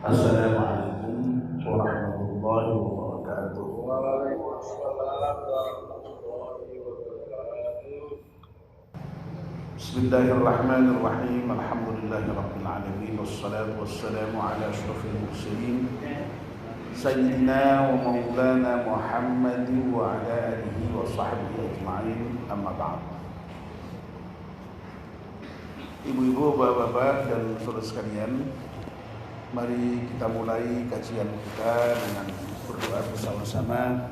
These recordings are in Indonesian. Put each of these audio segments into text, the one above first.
Assalamualaikum warahmatullahi wabarakatuh. Waalaikumsalam warahmatullahi wabarakatuh. Bismillahirrahmanirrahim. Alhamdulillahirabbil alamin wassalatu wassalamu ala asyrofil mursalin sayyidina wa maulana Muhammadin wa ala alihi wa sahbihi ajma'in. Amma ba'd. Ibu-ibu, bapak-bapak dan saudara sekalian, mari kita mulai kajian kita dengan berdoa bersama-sama.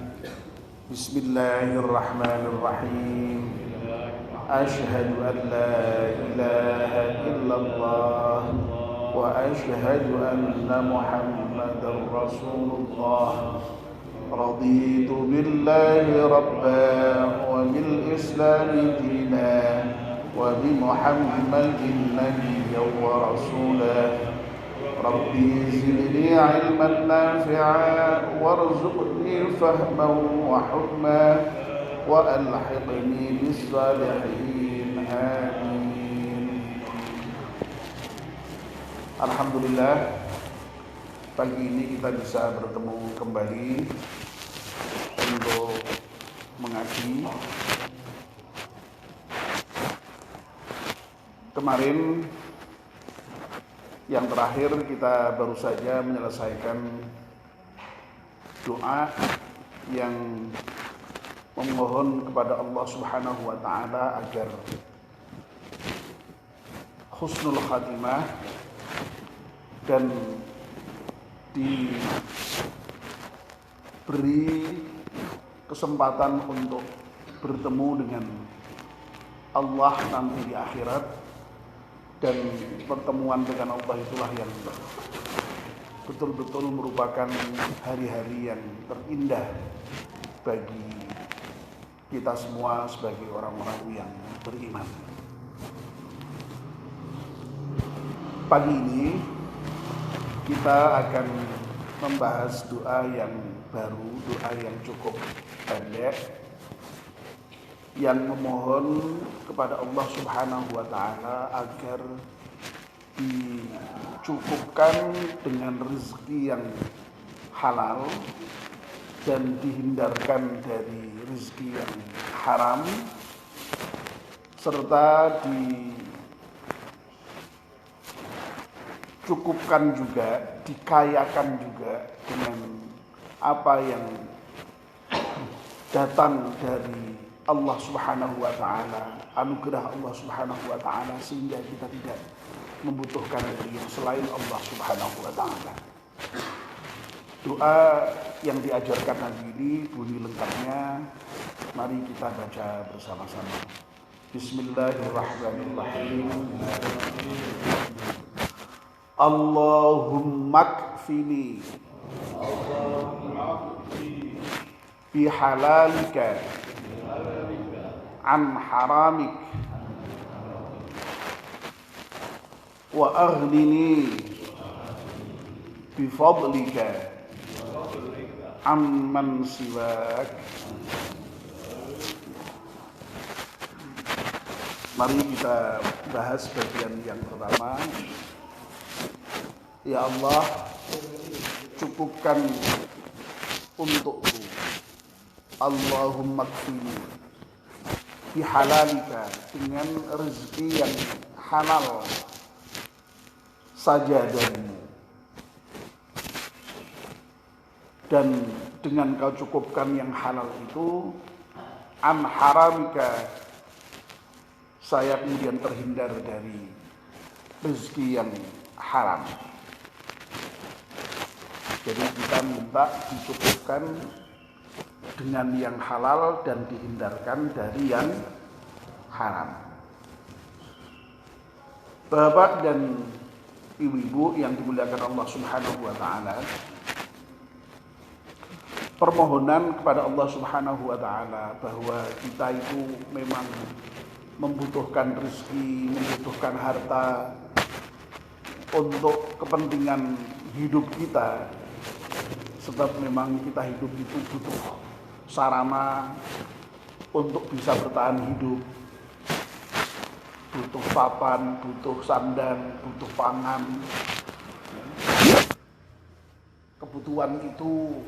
Bismillahirrahmanirrahim. Asyhadu an la ilaha illallah wa asyhadu anna Muhammadar Rasulullah. Raditu billahi rabban wa bil islami dinan wa bi Muhammadin nabiyyan wa rasulah. Rabbi zidni ilman nafi'a warzuqni fahman wa hukma wa alhiqni bis salihin. Amin. Alhamdulillah, pagi ini kita bisa bertemu kembali untuk mengaji. Kemarin yang terakhir kita baru saja menyelesaikan doa yang memohon kepada Allah Subhanahu wa taala agar husnul khatimah dan diberi kesempatan untuk bertemu dengan Allah nanti di akhirat. Dan pertemuan dengan Allah itulah yang betul-betul merupakan hari-hari yang terindah bagi kita semua sebagai orang-orang yang beriman. Pagi ini kita akan membahas doa yang baru, doa yang cukup pendek, yang memohon kepada Allah Subhanahu wa taala agar dicukupkan dengan rezeki yang halal dan dihindarkan dari rezeki yang haram, serta dicukupkan juga, dikayakan juga dengan apa yang datang dari Allah Subhanahu wa taala, anugerah Allah Subhanahu wa taala, sehingga kita tidak membutuhkan dari yang selain Allah Subhanahu wa taala. Doa yang diajarkan hari ini bunyi lengkapnya, mari kita baca bersama-sama. Bismillahirrahmanirrahim. Allahumma kfini bihalalika an haramik wa aghnini bifadlika amman siwak. Mari kita bahas bagian yang pertama. Ya Allah, cukupkan untukku, Allahumma kfini bihalalika, dengan rezeki yang halal saja darimu, dan dengan kau cukupkan yang halal itu, an haramika, saya kemudian terhindar dari rezeki yang haram. Jadi kita minta dicukupkan dengan yang halal dan dihindarkan dari yang haram. Bapak dan ibu-ibu yang dimuliakan Allah Subhanahu wa taala, permohonan kepada Allah Subhanahu wa taala bahwa kita itu memang membutuhkan rezeki, membutuhkan harta untuk kepentingan hidup kita, sebab memang kita hidup itu butuh sarana untuk bisa bertahan hidup, butuh papan, butuh sandang, butuh pangan. kebutuhan itu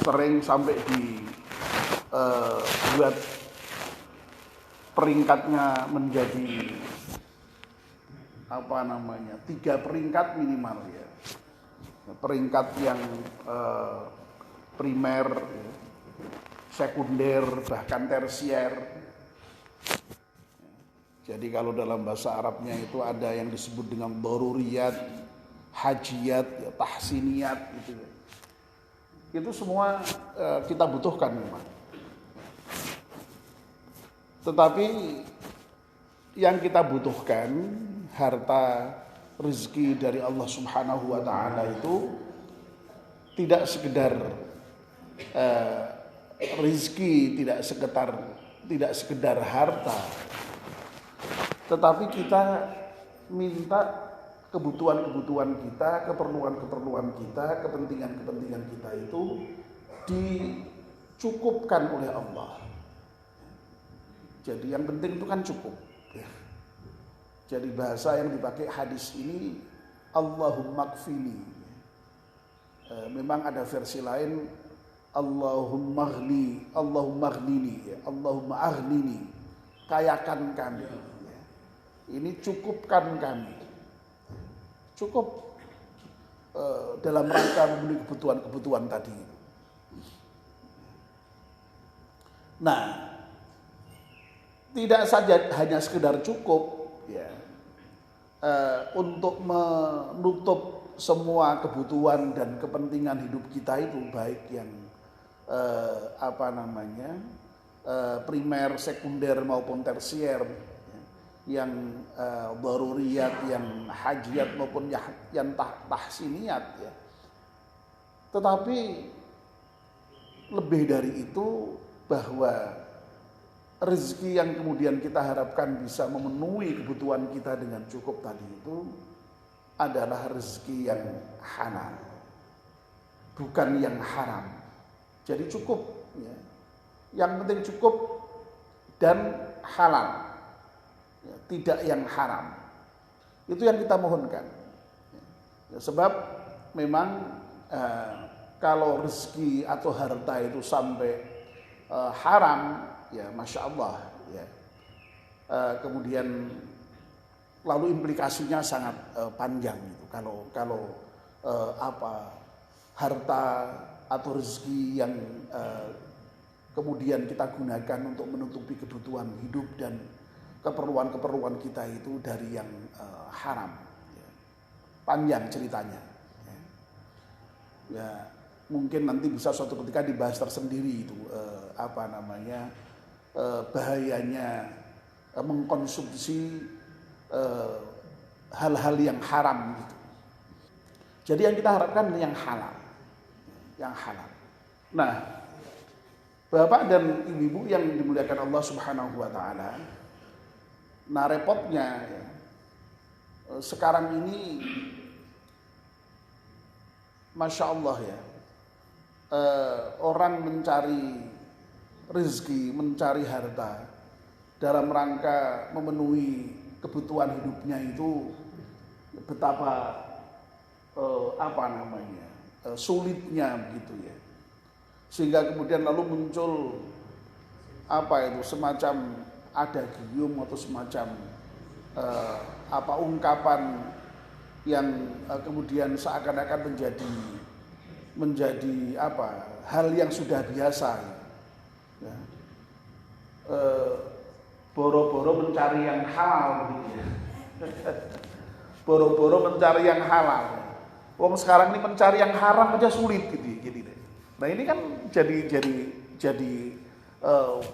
sering sampai buat peringkatnya menjadi 3 peringkat minimal ya. Peringkat yang primer, sekunder, bahkan tersier. Jadi kalau dalam bahasa Arabnya itu ada yang disebut dengan daruriyat, hajiyat, ya, tahsiniyat gitu ya. Itu semua kita butuhkan memang. Tetapi yang kita butuhkan, harta, rezeki dari Allah Subhanahu wa taala itu tidak sekedar rezeki, tidak sekedar harta. Tetapi kita minta kebutuhan-kebutuhan kita, keperluan-keperluan kita, kepentingan-kepentingan kita itu dicukupkan oleh Allah. Jadi yang penting itu kan cukup. Jadi bahasa yang dipakai hadis ini Allahumma kfini. Memang ada versi lain Allahumma aghnini, Allahumma aghnini, kayakan kami. Ini cukupkan kami. Cukup dalam rangka memenuhi kebutuhan-kebutuhan tadi. Nah, tidak saja hanya sekedar cukup ya, untuk menutup semua kebutuhan dan kepentingan hidup kita itu, baik yang primer, sekunder maupun tersier, yang daruriyat, yang hajiyat maupun yang tahsiniyat ya. Tetapi lebih dari itu, bahwa rezeki yang kemudian kita harapkan bisa memenuhi kebutuhan kita dengan cukup tadi itu adalah rezeki yang halal, bukan yang haram. Jadi cukup ya. Yang penting cukup dan halal. Ya, tidak yang haram. Itu yang kita mohonkan. Ya, sebab memang kalau rezeki atau harta itu sampai haram, ya masya Allah, ya. Kemudian lalu implikasinya sangat panjang gitu. Kalau harta atau rezeki yang kemudian kita gunakan untuk menutupi kebutuhan hidup dan keperluan-keperluan kita itu dari yang haram, ya. Panjang ceritanya, ya mungkin nanti bisa suatu ketika dibahas tersendiri itu bahayanya mengkonsumsi hal-hal yang haram gitu. Jadi yang kita harapkan yang halal, yang halal. Nah, Bapak dan Ibu yang dimuliakan Allah Subhanahu wa taala, nah repotnya ya, sekarang ini masya Allah ya, orang mencari rezeki, mencari harta dalam rangka memenuhi kebutuhan hidupnya itu betapa sulitnya begitu ya. Sehingga kemudian lalu muncul semacam adagium atau semacam ungkapan yang kemudian seakan-akan menjadi hal yang sudah biasa ya. Boro-boro mencari yang halal gitu ya. Boro-boro mencari yang halal. Wong sekarang ini mencari yang haram aja sulit gitu. Nah ini kan jadi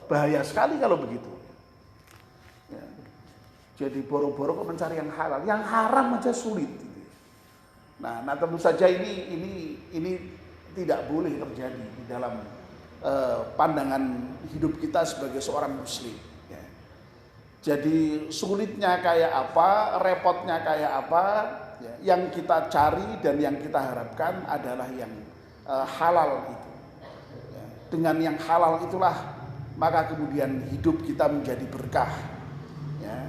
bahaya sekali kalau begitu. Ya. Jadi boro-boro kok mencari yang halal, yang haram aja sulit. Gitu. Nah tentu saja ini tidak boleh terjadi di dalam pandangan hidup kita sebagai seorang muslim. Ya. Jadi sulitnya kayak apa, repotnya kayak apa, ya, yang kita cari dan yang kita harapkan adalah yang halal itu. Ya. Dengan yang halal itulah maka kemudian hidup kita menjadi berkah. Ya.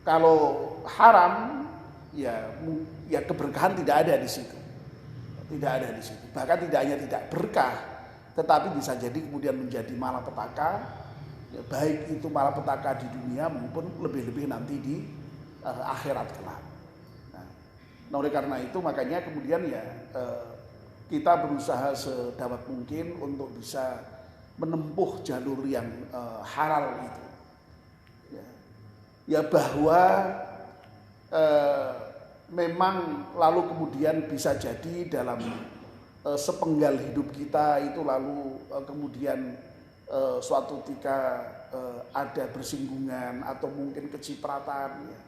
Kalau haram ya keberkahan tidak ada di situ. Tidak ada di situ. Bahkan tidak hanya tidak berkah, tetapi bisa jadi kemudian menjadi malapetaka, ya, baik itu malapetaka di dunia maupun lebih-lebih nanti di akhirat kelak. Nah, oleh karena itu makanya kemudian ya kita berusaha sedapat mungkin untuk bisa menempuh jalur yang halal itu. Ya bahwa memang lalu kemudian bisa jadi dalam sepenggal hidup kita itu lalu kemudian suatu ketika ada bersinggungan atau mungkin kecipratan. Ya.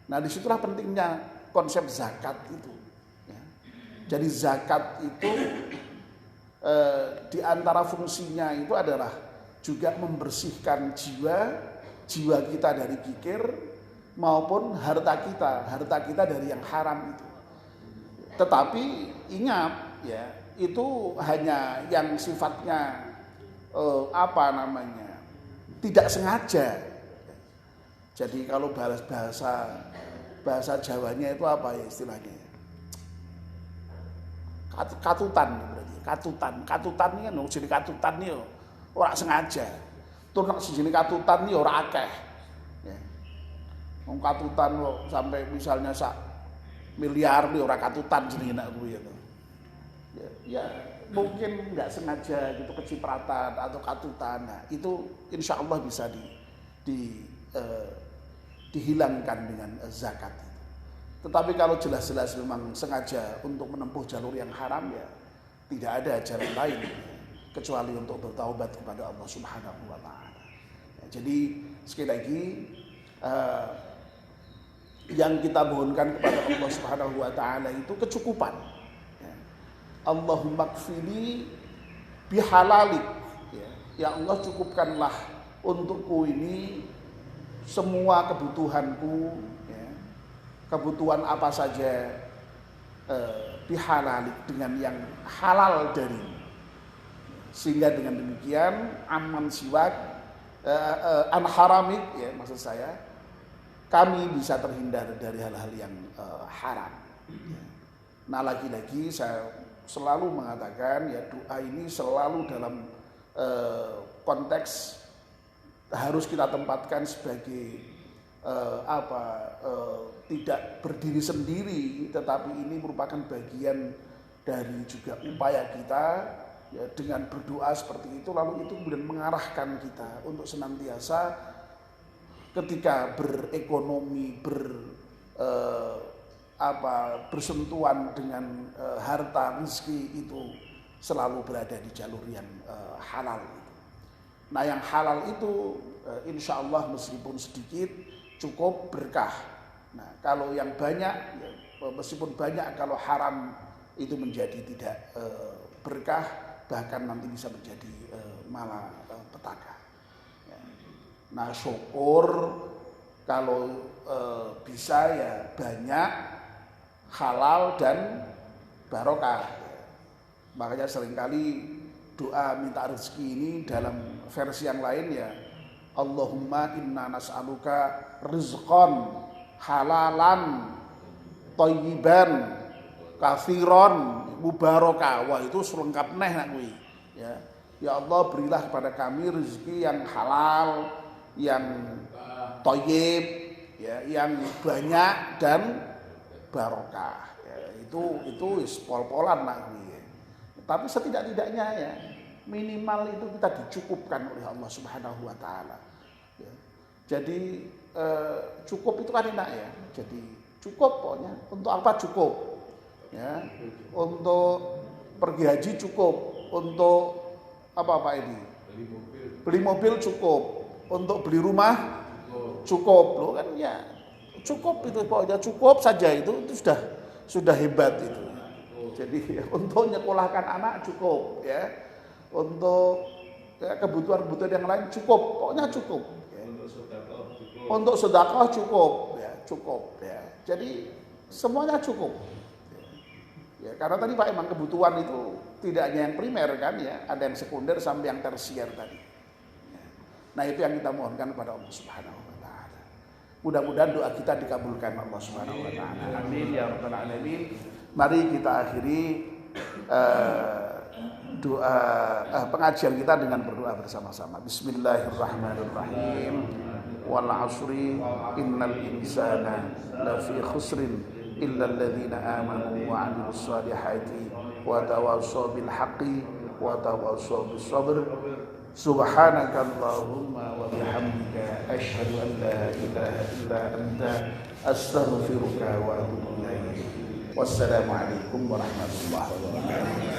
Nah disitulah pentingnya konsep zakat itu. Ya. Jadi zakat itu di antara fungsinya itu adalah juga membersihkan jiwa kita dari kikir maupun harta kita dari yang haram itu. Tetapi ingat ya, itu hanya yang sifatnya tidak sengaja. Jadi kalau bahasa Jawanya itu apa ya istilahnya? Katutan berarti. Katutan ini kan jadi katutan nih ora sengaja. Tur nek sijine katutan nih ora akeh. Ya. Wong katutan kok sampai misalnya sak miliar nih ora katutan jenenge nek kuwi ya. Ya mungkin nggak sengaja gitu kecipratan atau katutan. Nah, itu insya Allah bisa dihilangkan dengan zakat. Tetapi kalau jelas-jelas memang sengaja untuk menempuh jalur yang haram ya tidak ada jalan lain kecuali untuk bertaubat kepada Allah Subhanahu wa taala. Ya, jadi sekali lagi yang kita mohonkan kepada Allah Subhanahu wa taala itu kecukupan. Ya. Allahumma kfini bihalalik. Ya Allah cukupkanlah untukku ini semua kebutuhanku, ya, kebutuhan apa saja bihalalik dengan yang halal darimu. Sehingga dengan demikian aman siwak an haramik ya maksud saya kami bisa terhindar dari hal-hal yang haram. Nah lagi-lagi saya selalu mengatakan ya doa ini selalu dalam konteks harus kita tempatkan sebagai tidak berdiri sendiri, tetapi ini merupakan bagian dari juga upaya kita ya, dengan berdoa seperti itu, lalu itu kemudian mengarahkan kita untuk senantiasa ketika berekonomi bersentuhan dengan harta rezeki itu selalu berada di jalur yang halal. Nah yang halal itu insya Allah meskipun sedikit cukup berkah. Nah kalau yang banyak ya, meskipun banyak kalau haram itu menjadi tidak berkah, bahkan nanti bisa menjadi malapetaka. Ya. Nah syukur kalau bisa ya banyak halal dan barokah. Ya. Makanya seringkali doa minta rezeki ini dalam versi yang lain ya Allahumma inna nas'aluka rizqan halalan thayyiban katsiran mubarakah. Wah itu selengkap neh nak kuwi ya. Ya Allah berilah kepada kami rezeki yang halal, yang thayyib ya, yang banyak dan barokah. Ya, itu wis pol-polan nak kuwi. Ya. Tapi setidak-tidaknya ya minimal itu kita dicukupkan oleh Allah Subhanahu wa taala. Ya. Jadi cukup itu kan enak ya. Jadi cukup pokoknya. Untuk apa cukup? Ya. Untuk pergi haji cukup. Untuk apa ini? Beli mobil cukup. Untuk beli rumah cukup. Loh kan ya. Cukup itu pokoknya cukup saja itu sudah hebat itu. Jadi untuk nyekolahkan anak cukup ya. Untuk kebutuhan-kebutuhan yang lain cukup, pokoknya cukup. Ya. Untuk sedekah cukup, ya cukup. Ya. Jadi semuanya cukup. Ya, karena tadi Pak emang kebutuhan itu tidak hanya yang primer kan ya, ada yang sekunder sampai yang tersier tadi. Ya. Nah itu yang kita mohonkan kepada Allah Subhanahu Wa Taala. Mudah-mudahan doa kita dikabulkan Allah Subhanahu wa taala. Amin ya rabbal alamin. Mari kita akhiri doa pengajian kita dengan berdoa bersama-sama. Bismillahirrahmanirrahim. Wal 'asri innal insana lafi khusrin illa alladziina aamanu wa 'amilus shalihati wa tawassaw bil haqqi wa tawassaw bis sabr. Subhanakallahumma wa bihamdika asyhadu an la ilaha illa anta astaghfiruka wa atubu ilaik. Wassalamualaikum warahmatullahi wabarakatuh.